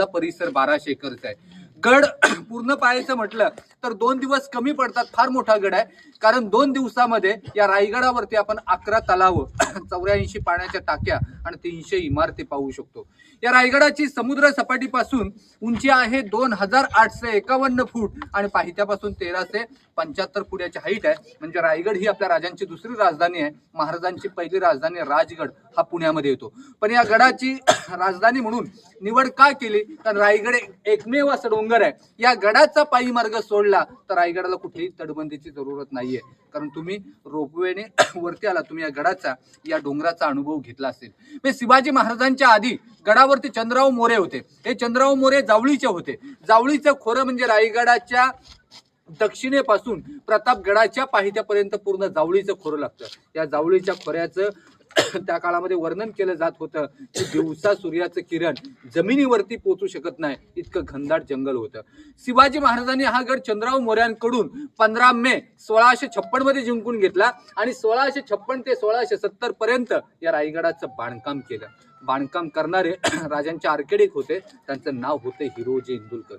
परिसर 1200 एकरचा आहे। गड पूर्ण पाहायचं म्हटलं तर 2 दिवस कमी पडतात। फार मोठा गड आहे, कारण 2 दिवसामध्ये या रायगडावरती आपण 11 तलाव 84 पाण्याच्या टाक्या आणि 300 इमारती पाहू शकतो। या रायगडाची समुद्र सपाटीपासून उंची आहे 2851 फूट आणि पायथ्यापासून 1375 फुटाची हाईट आहे। म्हणजे रायगड ही आपल्या राजांची दुसरी राजधानी आहे। महाराजांची पहिली राजधानी राजगड हा पुण्यामध्ये येतो, पण या गडाची राजधानी म्हणून निवड का केली? कारण रायगड एकमेव असं डोंगर आहे, या गडाचा पायी मार्ग सोडला तर रायगडाला कुठेही तटबंदीची जरूरत नाहीये। कारण तुम्ही रोपवेने वरती आला, तुम्ही या गडाचा या डोंगराचा अनुभव घेतला असेल। शिवाजी महाराजांच्या आधी गडावरती चंद्रराव मोरे होते। हे चंद्रराव मोरे जावळीचे होते। जावळीचं खोरं म्हणजे रायगडाच्या दक्षिणेपासून प्रतापगडाच्या पायथ्यापर्यंत पूर्ण जावळीचं खोरं लागतं। या जावळीच्या खोऱ्याचं त्या काळामध्ये वर्णन केलं जात होतं की दिवसा सूर्याचं किरण जमिनीवरती पोहोचू शकत नाही, इतकं घनदाट जंगल होतं। शिवाजी महाराजांनी हा गड चंद्रराव मोऱ्यांकडून 15 मे 1656 मध्ये जिंकून घेतला आणि 1656 ते 1670 पर्यंत या रायगडाचं बांधकाम केलं। बांधकाम करणारे राजांचे आर्किटेक्ट होते, त्यांचं नाव होतं हिरोजी इंदुलकर।